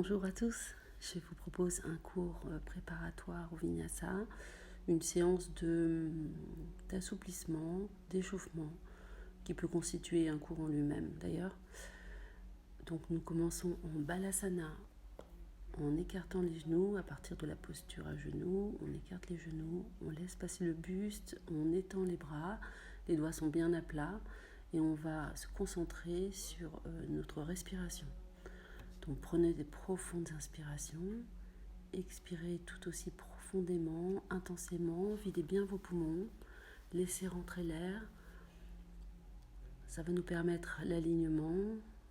Bonjour à tous, je vous propose un cours préparatoire au Vinyasa, une séance d'assouplissement, d'échauffement, qui peut constituer un cours en lui-même d'ailleurs. Donc nous commençons en Balasana, en écartant les genoux à partir de la posture à genoux. On écarte les genoux, on laisse passer le buste, on étend les bras, les doigts sont bien à plat et on va se concentrer sur notre respiration. Donc prenez des profondes inspirations, expirez tout aussi profondément, intensément, videz bien vos poumons, laissez rentrer l'air. Ça va nous permettre l'alignement.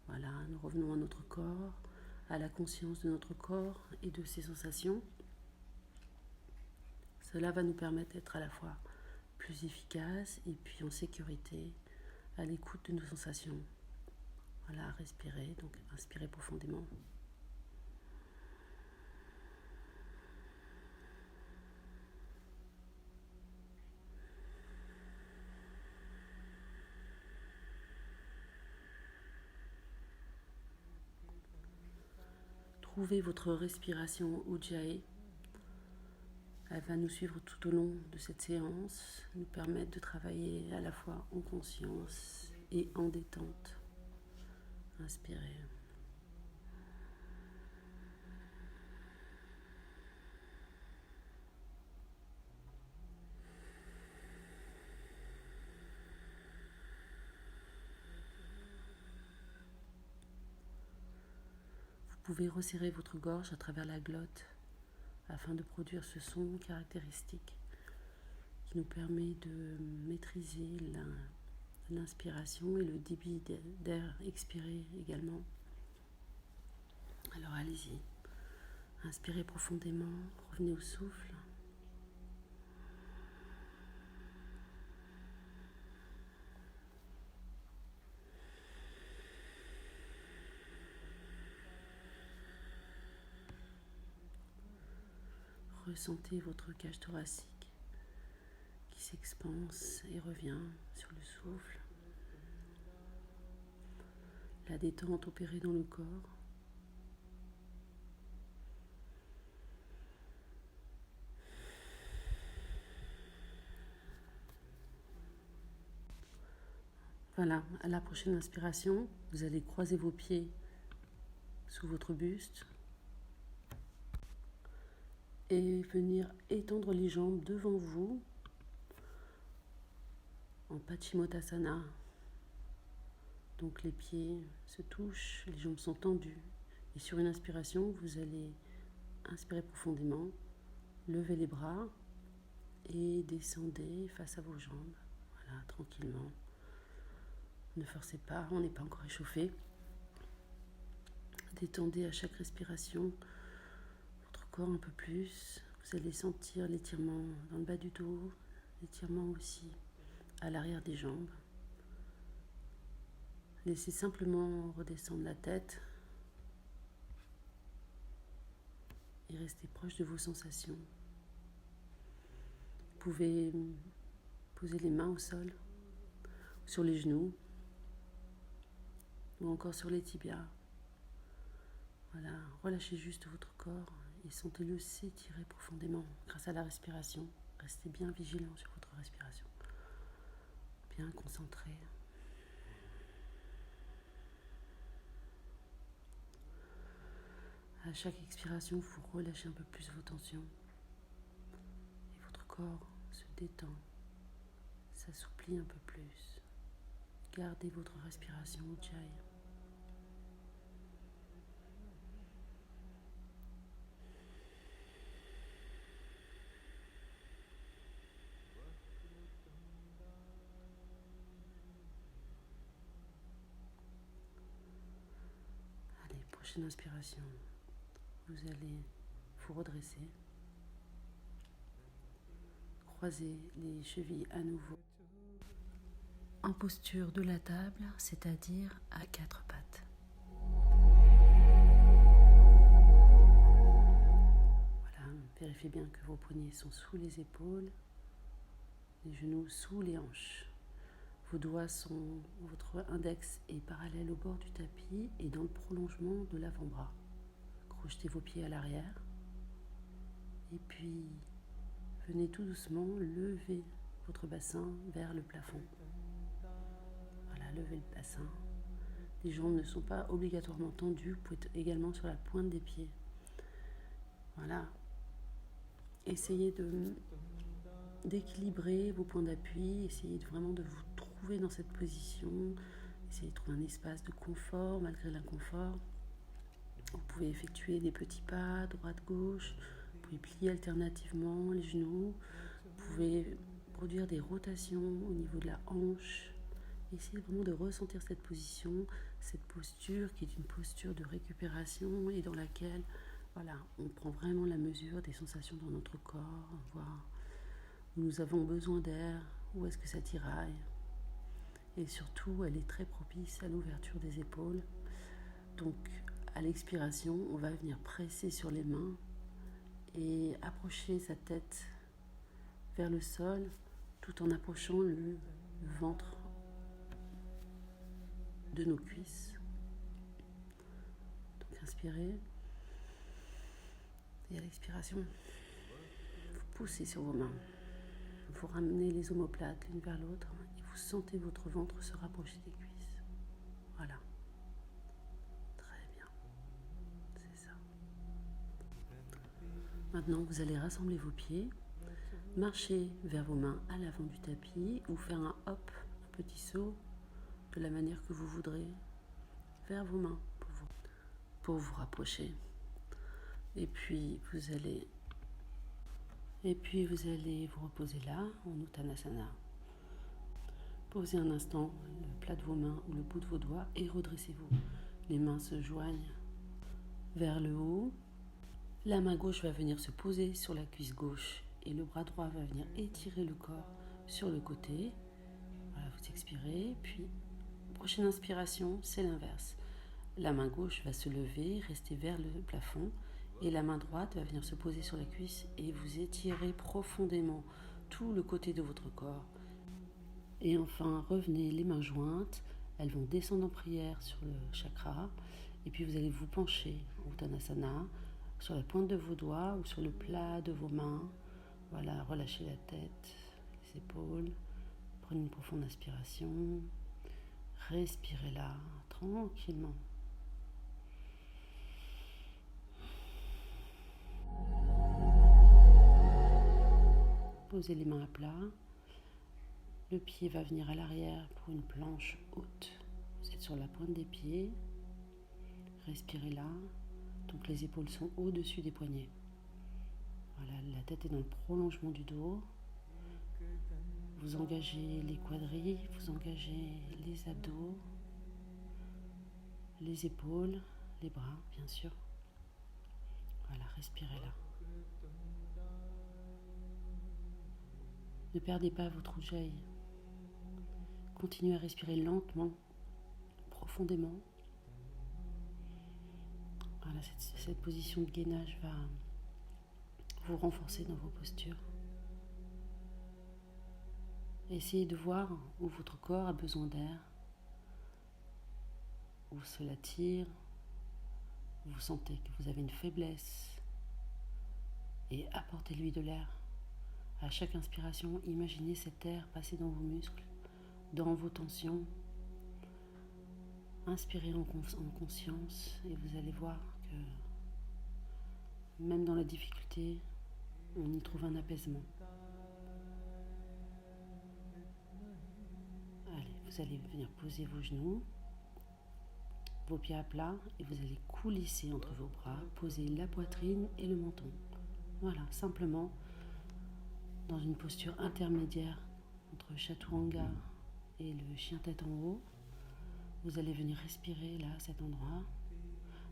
Voilà, nous revenons à notre corps, à la conscience de notre corps et de ses sensations. Cela va nous permettre d'être à la fois plus efficace et puis en sécurité, à l'écoute de nos sensations. Voilà, respirez, donc inspirez profondément. Trouvez votre respiration Ujjayi. Elle va nous suivre tout au long de cette séance, nous permettre de travailler à la fois en conscience et en détente. Inspirez. Vous pouvez resserrer votre gorge à travers la glotte afin de produire ce son caractéristique qui nous permet de maîtriser l'inspiration et le débit d'air expiré également. Alors allez-y, inspirez profondément, revenez au souffle. Ressentez votre cage thoracique qui s'expanse et revient sur le souffle. La détente opérée dans le corps. Voilà, à la prochaine inspiration, vous allez croiser vos pieds sous votre buste et venir étendre les jambes devant vous en Paschimottanasana. Donc les pieds se touchent, les jambes sont tendues. Et sur une inspiration, vous allez inspirer profondément, lever les bras et descendez face à vos jambes. Voilà, tranquillement. Ne forcez pas, on n'est pas encore échauffé. Détendez à chaque respiration votre corps un peu plus. Vous allez sentir l'étirement dans le bas du dos, l'étirement aussi à l'arrière des jambes. Laissez simplement redescendre la tête et restez proche de vos sensations. Vous pouvez poser les mains au sol, sur les genoux ou encore sur les tibias. Voilà, relâchez juste votre corps et sentez-le s'étirer profondément grâce à la respiration. Restez bien vigilant sur votre respiration, bien concentré. À chaque expiration, vous relâchez un peu plus vos tensions et votre corps se détend, s'assouplit un peu plus. Gardez votre respiration Ujjayi. Allez, prochaine inspiration. Vous allez vous redresser, croiser les chevilles à nouveau en posture de la table, c'est-à-dire à 4 pattes. Voilà, vérifiez bien que vos poignets sont sous les épaules, les genoux sous les hanches. Vos doigts sont, votre index est parallèle au bord du tapis et dans le prolongement de l'avant-bras. projetez vos pieds à l'arrière. Et puis, venez tout doucement lever votre bassin vers le plafond. Voilà, levez le bassin. Les jambes ne sont pas obligatoirement tendues. Vous pouvez être également sur la pointe des pieds. Voilà. Essayez d'équilibrer vos points d'appui. Essayez vraiment de vous trouver dans cette position. Essayez de trouver un espace de confort malgré l'inconfort. Vous pouvez effectuer des petits pas, droite-gauche. Vous pouvez plier alternativement les genoux. Vous pouvez produire des rotations au niveau de la hanche. Essayez vraiment de ressentir cette position, cette posture qui est une posture de récupération et dans laquelle on prend vraiment la mesure des sensations dans notre corps, voir où nous avons besoin d'air, où est-ce que ça tiraille. Et surtout, elle est très propice à l'ouverture des épaules. Donc, à l'expiration, on va venir presser sur les mains et approcher sa tête vers le sol tout en approchant le ventre de nos cuisses. Donc inspirez et à l'expiration, vous poussez sur vos mains. Vous ramenez les omoplates l'une vers l'autre et vous sentez votre ventre se rapprocher des cuisses. Voilà. Très bien. C'est ça. Maintenant, vous allez rassembler vos pieds, marcher vers vos mains à l'avant du tapis ou faire un hop, un petit saut de la manière que vous voudrez vers vos mains pour vous rapprocher. Et puis vous allez vous reposer là en Uttanasana. Posez un instant le plat de vos mains ou le bout de vos doigts et redressez-vous. Les mains se joignent vers le haut. La main gauche va venir se poser sur la cuisse gauche et le bras droit va venir étirer le corps sur le côté. Voilà, vous expirez, puis prochaine inspiration, c'est l'inverse. La main gauche va se lever, rester vers le plafond et la main droite va venir se poser sur la cuisse et vous étirez profondément tout le côté de votre corps. Et enfin, revenez les mains jointes, elles vont descendre en prière sur le chakra et puis vous allez vous pencher en Uttanasana sur la pointe de vos doigts ou sur le plat de vos mains. Voilà, relâchez la tête, les épaules, prenez une profonde inspiration, respirez là, tranquillement. Posez les mains à plat. Le pied va venir à l'arrière pour une planche haute. Vous êtes sur la pointe des pieds. Respirez là. Donc les épaules sont au-dessus des poignets. Voilà, la tête est dans le prolongement du dos. Vous engagez les quadris, vous engagez les abdos, les épaules, les bras, bien sûr. Voilà, respirez là. Ne perdez pas votre ujjayi. Continuez à respirer lentement, profondément. Voilà, cette position de gainage va vous renforcer dans vos postures. Essayez de voir où votre corps a besoin d'air, où cela tire, où vous sentez que vous avez une faiblesse, et apportez-lui de l'air. À chaque inspiration, imaginez cet air passer dans vos muscles, dans vos tensions. Inspirez en conscience et vous allez voir que même dans la difficulté, on y trouve un apaisement. Allez, vous allez venir poser vos genoux, vos pieds à plat et vous allez coulisser entre vos bras, poser la poitrine et le menton. Voilà, simplement dans une posture intermédiaire entre Chaturanga et le chien tête en haut. Vous allez venir respirer là, à cet endroit.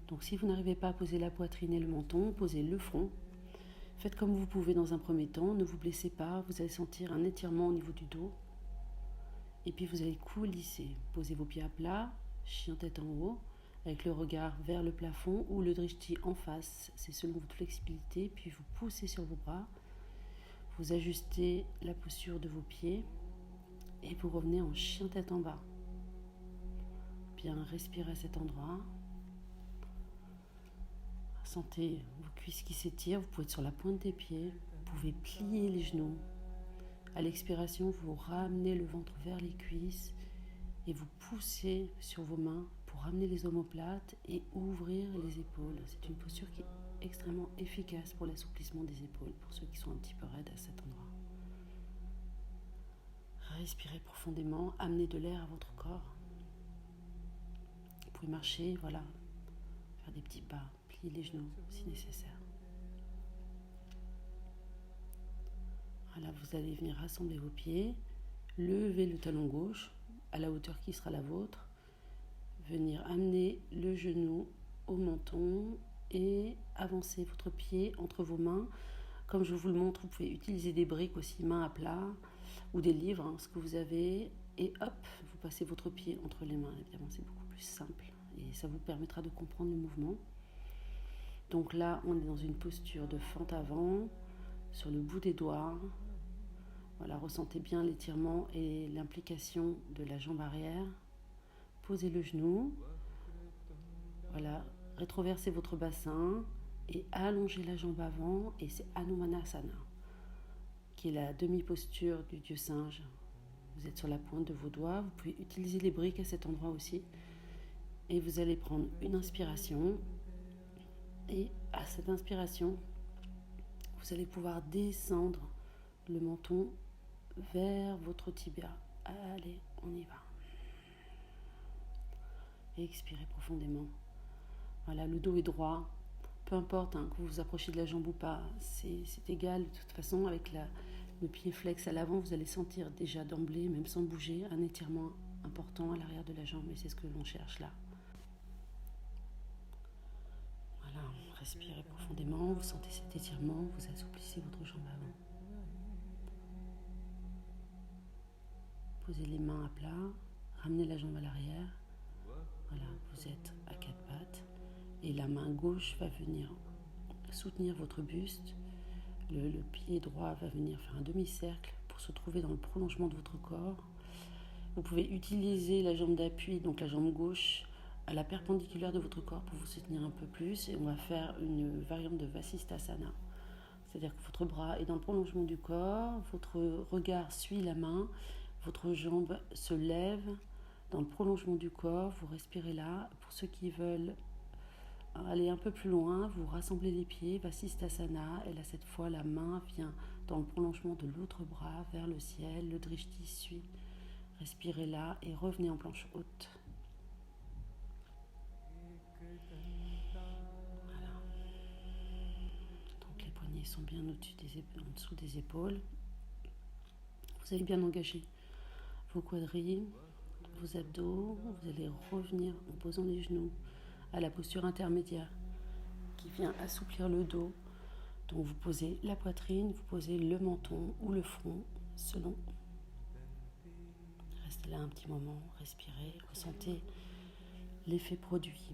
Donc si vous n'arrivez pas à poser la poitrine et le menton, posez le front. Faites comme vous pouvez dans un premier temps, ne vous blessez pas, vous allez sentir un étirement au niveau du dos. Et puis vous allez coulisser. Posez vos pieds à plat, chien tête en haut, avec le regard vers le plafond ou le drishti en face. C'est selon votre flexibilité. Puis vous poussez sur vos bras. Vous ajustez la posture de vos pieds et vous revenez en chien tête en bas. Bien, respirez à cet endroit. Ressentez vos cuisses qui s'étirent, vous pouvez être sur la pointe des pieds, vous pouvez plier les genoux. À l'expiration, vous ramenez le ventre vers les cuisses et vous poussez sur vos mains pour ramener les omoplates et ouvrir les épaules. C'est une posture qui est extrêmement efficace pour l'assouplissement des épaules, pour ceux qui sont un petit peu raides à cet endroit. Respirez profondément, amenez de l'air à votre corps. Vous pouvez marcher, voilà, faire des petits pas, plier les genoux si nécessaire. Voilà, vous allez venir rassembler vos pieds, lever le talon gauche à la hauteur qui sera la vôtre, venir amener le genou au menton et avancer votre pied entre vos mains. Comme je vous le montre, vous pouvez utiliser des briques aussi, main à plat, ou des livres, ce que vous avez, et hop, vous passez votre pied entre les mains. Évidemment, c'est beaucoup plus simple et ça vous permettra de comprendre le mouvement. Donc là, on est dans une posture de fente avant, sur le bout des doigts. Voilà, ressentez bien l'étirement et l'implication de la jambe arrière. Posez le genou. Voilà, rétroversez votre bassin et allongez la jambe avant, et c'est Hanumanasana, qui est la demi-posture du dieu singe. Vous êtes sur la pointe de vos doigts, vous pouvez utiliser les briques à cet endroit aussi. Et vous allez prendre une inspiration. Et à cette inspiration, vous allez pouvoir descendre le menton vers votre tibia. Allez, on y va. Et expirez profondément. Voilà, le dos est droit. Peu importe que vous vous approchiez de la jambe ou pas, c'est égal. De toute façon, avec le pied flex à l'avant, vous allez sentir déjà d'emblée, même sans bouger, un étirement important à l'arrière de la jambe. Et c'est ce que l'on cherche là. Voilà, respirez profondément. Vous sentez cet étirement. Vous assouplissez votre jambe avant. Posez les mains à plat. Ramenez la jambe à l'arrière. Voilà, vous êtes à quatre pattes. Et la main gauche va venir soutenir votre buste. Le pied droit va venir faire un demi-cercle pour se trouver dans le prolongement de votre corps. Vous pouvez utiliser la jambe d'appui, donc la jambe gauche, à la perpendiculaire de votre corps pour vous soutenir un peu plus. Et on va faire une variante de Vasisthasana. C'est-à-dire que votre bras est dans le prolongement du corps, votre regard suit la main, votre jambe se lève dans le prolongement du corps. Vous respirez là. Pour ceux qui veulent aller un peu plus loin, vous rassemblez les pieds, Vasisthasana, et là cette fois la main vient dans le prolongement de l'autre bras vers le ciel, le drishti suit. Respirez là et revenez en planche haute. Voilà. Donc les poignets sont bien en dessous des épaules. Vous allez bien engager vos quadrilles, vos abdos. Vous allez revenir en posant les genoux à la posture intermédiaire qui vient assouplir le dos. Donc vous posez la poitrine, vous posez le menton ou le front selon. Restez là un petit moment, respirez, ressentez l'effet produit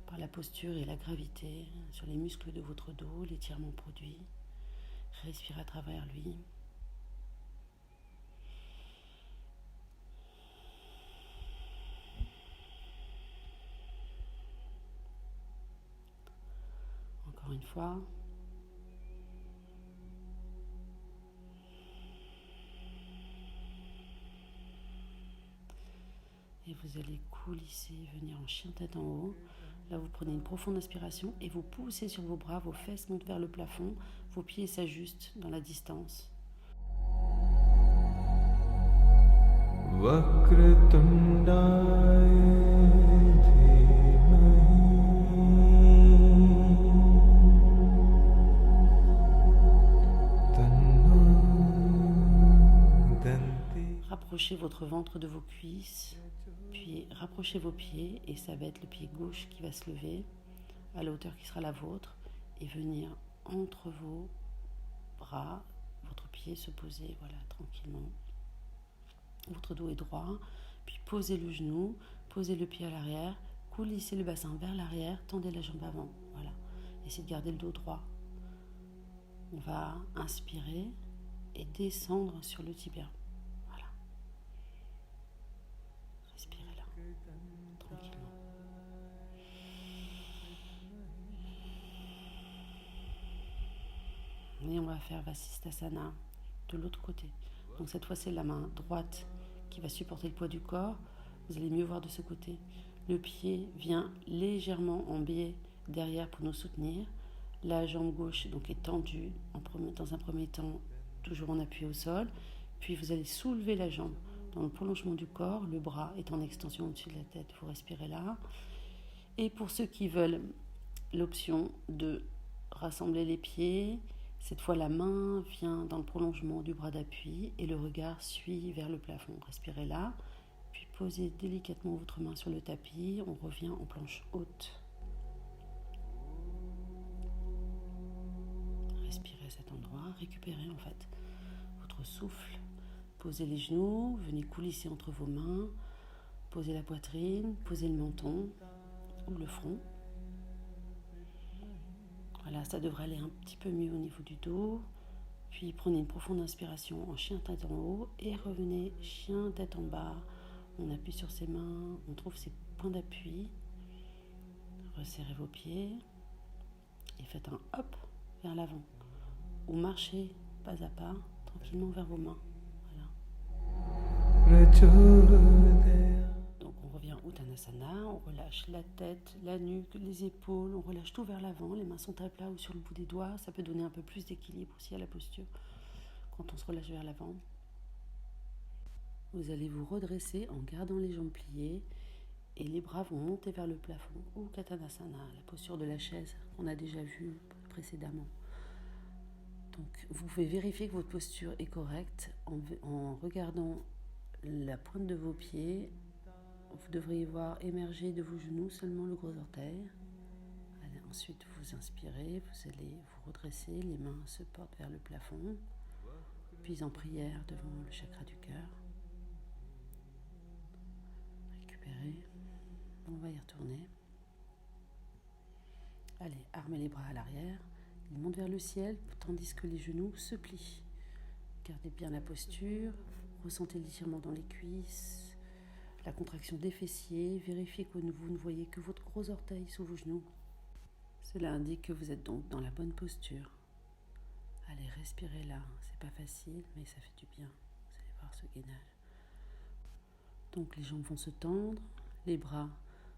par la posture et la gravité sur les muscles de votre dos, l'étirement produit. Respirez à travers lui. Encore une fois. Et vous allez coulisser, venir en chien tête en haut. Là, vous prenez une profonde inspiration et vous poussez sur vos bras, vos fesses montent vers le plafond, vos pieds s'ajustent dans la distance. Rapprochez votre ventre de vos cuisses, puis rapprochez vos pieds et ça va être le pied gauche qui va se lever à la hauteur qui sera la vôtre et venir entre vos bras, votre pied se poser, voilà, tranquillement. Votre dos est droit, puis posez le genou, posez le pied à l'arrière, coulissez le bassin vers l'arrière, tendez la jambe avant, voilà. Essayez de garder le dos droit. On va inspirer et descendre sur le tibia. Voilà. Respirez là, tranquillement. Et on va faire Vasisthasana de l'autre côté. Donc cette fois, c'est la main droite qui va supporter le poids du corps. Vous allez mieux voir de ce côté. Le pied vient légèrement en biais derrière pour nous soutenir. La jambe gauche donc est tendue dans un premier temps, toujours en appui au sol. Puis vous allez soulever la jambe dans le prolongement du corps. Le bras est en extension au-dessus de la tête. Vous respirez là. Et pour ceux qui veulent l'option de rassembler les pieds, cette fois la main vient dans le prolongement du bras d'appui et le regard suit vers le plafond. Respirez là. Puis posez délicatement votre main sur le tapis. On revient en planche haute. Respirez à cet endroit. Récupérez en fait votre souffle. Posez les genoux. Venez coulisser entre vos mains. Posez la poitrine. Posez le menton ou le front. Voilà, ça devrait aller un petit peu mieux au niveau du dos. Puis prenez une profonde inspiration en chien tête en haut et revenez chien tête en bas. On appuie sur ses mains, on trouve ses points d'appui. Resserrez vos pieds et faites un hop vers l'avant. Ou marchez pas à pas, tranquillement vers vos mains. Voilà. Donc on revient Uttanasana, on relâche la tête, la nuque, les épaules, on relâche tout vers l'avant. Les mains sont à plat ou sur le bout des doigts. Ça peut donner un peu plus d'équilibre aussi à la posture quand on se relâche vers l'avant. Vous allez vous redresser en gardant les jambes pliées et les bras vont monter vers le plafond ou Katanasana, la posture de la chaise qu'on a déjà vue précédemment. Donc vous pouvez vérifier que votre posture est correcte en regardant la pointe de vos pieds. Vous devriez voir émerger de vos genoux seulement le gros orteil. Allez, ensuite vous inspirez, vous allez vous redresser, les mains se portent vers le plafond, puis en prière devant le chakra du cœur. On va y retourner. Allez, armez les bras à l'arrière. Ils montent vers le ciel tandis que les genoux se plient. Gardez bien la posture. Ressentez l'étirement dans les cuisses, la contraction des fessiers. Vérifiez que vous ne voyez que votre gros orteil sous vos genoux. Cela indique que vous êtes donc dans la bonne posture. Allez, respirez là. C'est pas facile, mais ça fait du bien. Vous allez voir ce gainage. Donc les jambes vont se tendre, les bras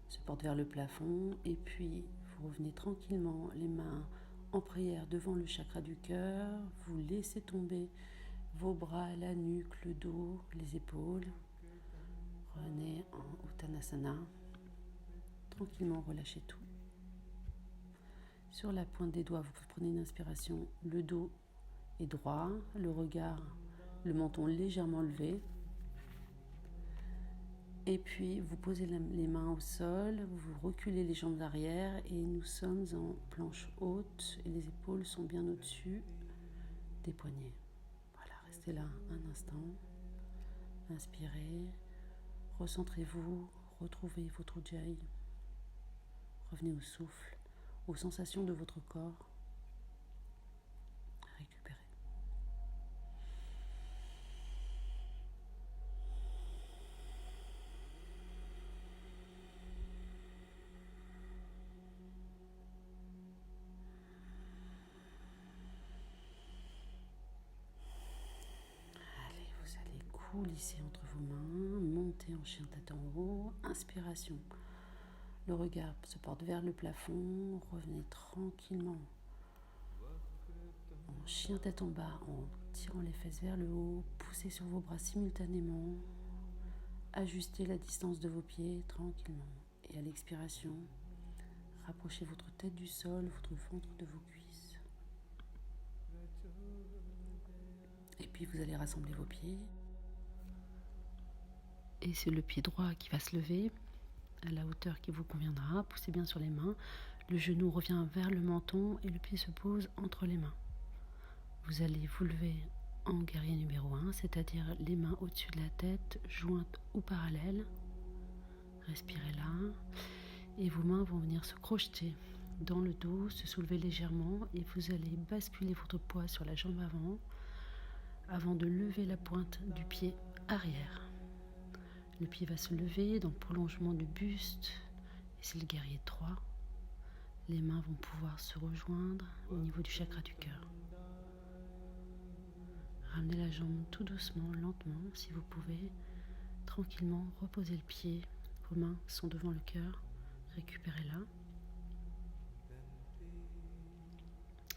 se portent vers le plafond et puis vous revenez tranquillement les mains en prière devant le chakra du cœur. Vous laissez tomber vos bras, la nuque, le dos, les épaules. Revenez en Uttanasana. Tranquillement relâchez tout. Sur la pointe des doigts, vous prenez une inspiration. Le dos est droit, le regard, le menton légèrement levé. Et puis, vous posez les mains au sol, vous reculez les jambes arrière et nous sommes en planche haute et les épaules sont bien au-dessus des poignets. Voilà, restez là un instant. Inspirez, recentrez-vous, retrouvez votre ujjayi. Revenez au souffle, aux sensations de votre corps. Récupérez. Coulissez entre vos mains, montez en chien tête en haut, inspiration. Le regard se porte vers le plafond, revenez tranquillement en chien tête en bas, en tirant les fesses vers le haut, poussez sur vos bras simultanément, ajustez la distance de vos pieds tranquillement. Et à l'expiration, rapprochez votre tête du sol, votre ventre de vos cuisses. Et puis vous allez rassembler vos pieds. Et c'est le pied droit qui va se lever à la hauteur qui vous conviendra. Poussez bien sur les mains. Le genou revient vers le menton et le pied se pose entre les mains. Vous allez vous lever en guerrier numéro 1, c'est-à-dire les mains au-dessus de la tête, jointes ou parallèles. Respirez là. Et vos mains vont venir se crocheter dans le dos, se soulever légèrement et vous allez basculer votre poids sur la jambe avant de lever la pointe du pied arrière. Le pied va se lever dans le prolongement du buste et c'est le guerrier 3. Les mains vont pouvoir se rejoindre au niveau du chakra du cœur. Ramenez la jambe tout doucement, lentement, si vous pouvez. Tranquillement, reposez le pied. Vos mains sont devant le cœur. Récupérez-la.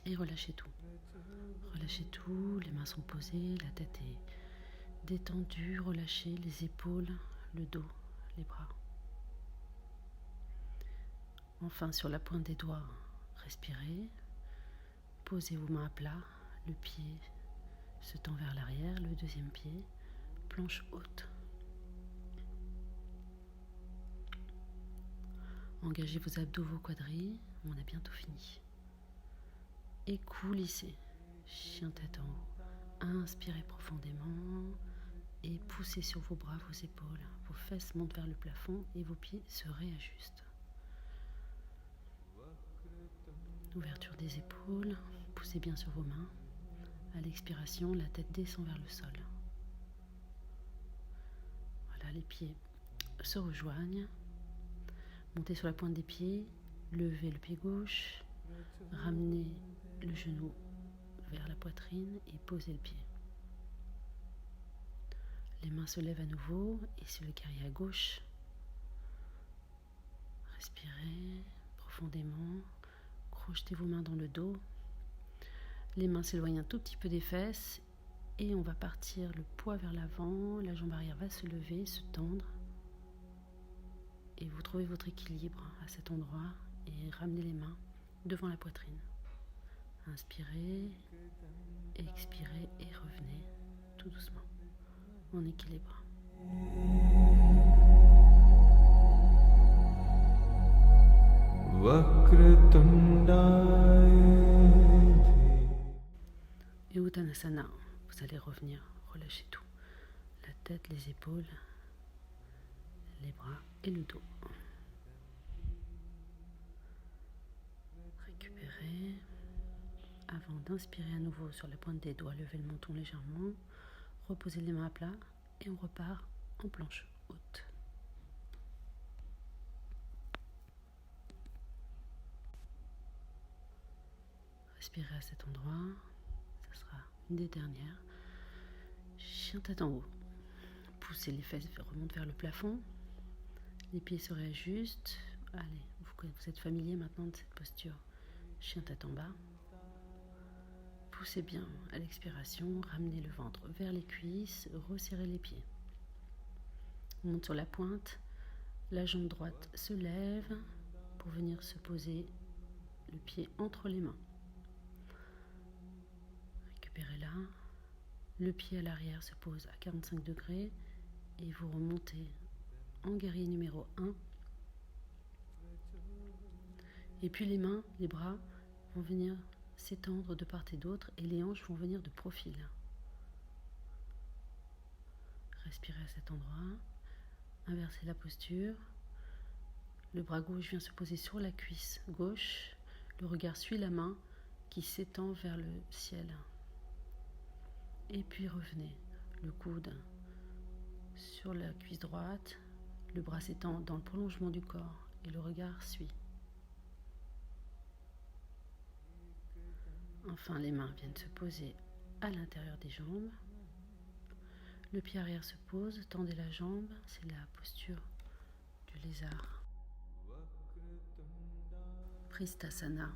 Et relâchez tout. Relâchez tout, les mains sont posées, la tête est détendue. Relâchez les épaules, le dos, les bras. Enfin, sur la pointe des doigts, respirez. Posez vos mains à plat, le pied se tend vers l'arrière, le deuxième pied, planche haute. Engagez vos abdos, vos quadris, on a bientôt fini. Et coulissez, chien tête en haut. Inspirez profondément et poussez sur vos bras, vos épaules. Vos fesses montent vers le plafond et vos pieds se réajustent. Ouverture des épaules, poussez bien sur vos mains. À l'expiration, la tête descend vers le sol. Voilà, les pieds se rejoignent. Montez sur la pointe des pieds, levez le pied gauche, ramenez le genou vers la poitrine et posez le pied. Les mains se lèvent à nouveau et sur le carré à gauche. Respirez profondément, crochetez vos mains dans le dos. Les mains s'éloignent un tout petit peu des fesses et on va partir le poids vers l'avant. La jambe arrière va se lever, se tendre. Et vous trouvez votre équilibre à cet endroit et ramenez les mains devant la poitrine. Inspirez, expirez et revenez tout doucement en équilibre. Et Uttanasana, vous allez revenir, relâchez tout. La tête, les épaules, les bras et le dos. Récupérez. Avant d'inspirer à nouveau sur la pointe des doigts, levez le menton légèrement, reposez les mains à plat et on repart en planche haute. Respirez à cet endroit, ce sera une des dernières. Chien tête en haut. Poussez les fesses, remontent vers le plafond. Les pieds se réajustent. Allez, vous êtes familier maintenant de cette posture. Chien tête en bas. Poussez bien à l'expiration, ramenez le ventre vers les cuisses, resserrez les pieds. On monte sur la pointe, la jambe droite se lève pour venir se poser le pied entre les mains. Récupérez-la. Le pied à l'arrière se pose à 45 degrés et vous remontez en guerrier numéro 1. Et puis les mains, les bras vont venir s'étendre de part et d'autre et les hanches vont venir de profil. Respirez à cet endroit, inversez la posture. Le bras gauche vient se poser sur la cuisse gauche, le regard suit la main qui s'étend vers le ciel. Et puis revenez, le coude sur la cuisse droite, le bras s'étend dans le prolongement du corps et le regard suit. Enfin, les mains viennent se poser à l'intérieur des jambes. Le pied arrière se pose, tendez la jambe, c'est la posture du lézard. Pristasana.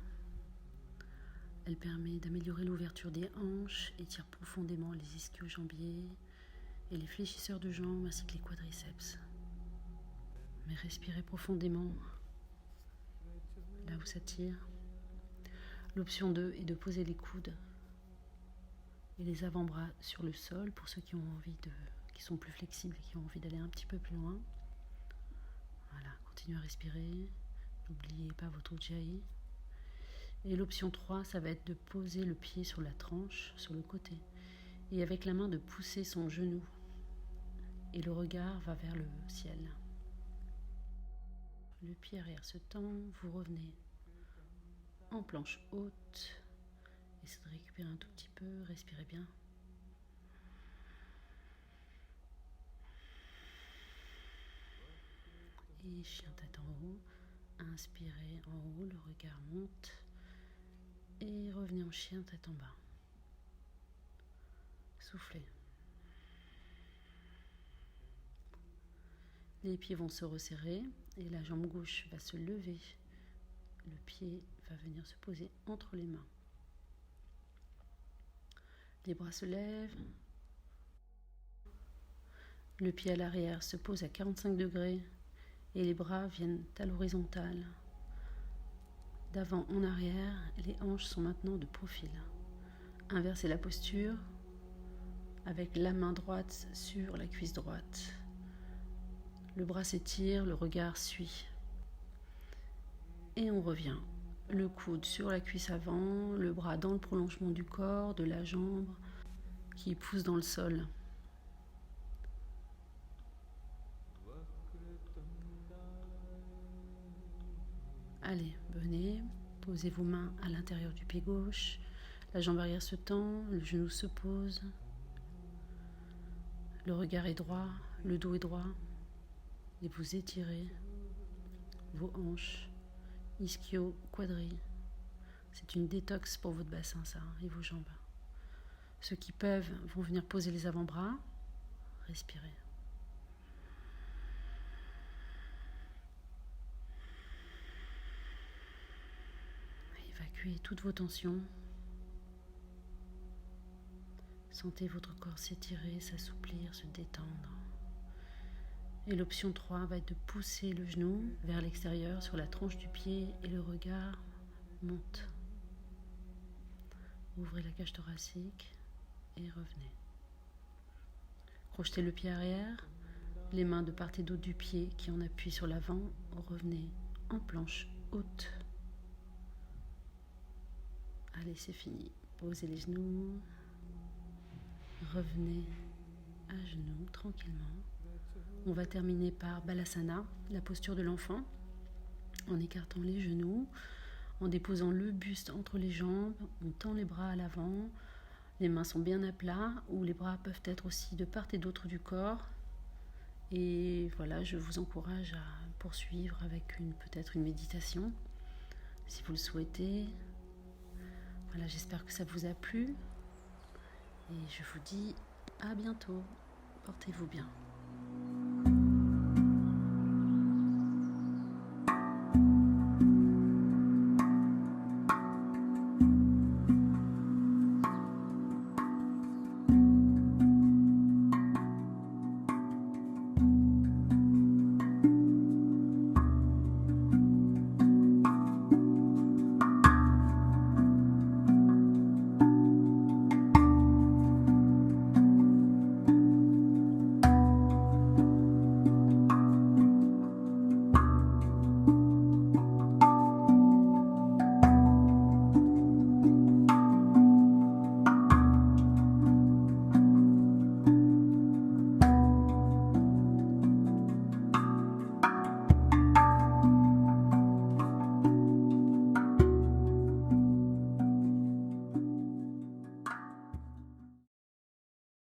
Elle permet d'améliorer l'ouverture des hanches, étire profondément les ischio-jambiers et les fléchisseurs de jambes ainsi que les quadriceps. Mais respirez profondément là où ça tire. L'option 2 est de poser les coudes et les avant-bras sur le sol pour ceux qui sont plus flexibles et qui ont envie d'aller un petit peu plus loin. Voilà, continuez à respirer. N'oubliez pas votre ujjayi. Et l'option 3, ça va être de poser le pied sur la tranche, sur le côté. Et avec la main de pousser son genou. Et le regard va vers le ciel. Le pied arrière se tend, vous revenez en planche haute. Essayez de récupérer un tout petit peu, respirez bien. Et chien tête en haut. Inspirez en haut, le regard monte. Et revenez en chien tête en bas. Soufflez. Les pieds vont se resserrer et la jambe gauche va se lever. Le pied va venir se poser entre les mains. Les bras se lèvent. Le pied à l'arrière se pose à 45 degrés et les bras viennent à l'horizontale. D'avant en arrière, les hanches sont maintenant de profil. Inversez la posture avec la main droite sur la cuisse droite. Le bras s'étire, le regard suit. Et on revient. Le coude sur la cuisse avant, le bras dans le prolongement du corps, de la jambe qui pousse dans le sol. Allez, venez, posez vos mains à l'intérieur du pied gauche. La jambe arrière se tend, le genou se pose. Le regard est droit, le dos est droit. Et vous étirez vos hanches, ischio, quadri. C'est une détox pour votre bassin, ça, et vos jambes. Ceux qui peuvent vont venir poser les avant-bras. Respirez. Évacuez toutes vos tensions. Sentez votre corps s'étirer, s'assouplir, se détendre. Et l'option 3 va être de pousser le genou vers l'extérieur sur la tranche du pied et le regard monte. Ouvrez la cage thoracique et revenez. Crochetez le pied arrière, les mains de part et d'autre du pied qui en appuient sur l'avant. Revenez en planche haute. Allez, c'est fini. Posez les genoux. Revenez à genoux tranquillement. On va terminer par Balasana, la posture de l'enfant, en écartant les genoux, en déposant le buste entre les jambes, on tend les bras à l'avant, les mains sont bien à plat, ou les bras peuvent être aussi de part et d'autre du corps. Et voilà, je vous encourage à poursuivre avec peut-être une méditation, si vous le souhaitez. Voilà, j'espère que ça vous a plu, et je vous dis à bientôt. Portez-vous bien.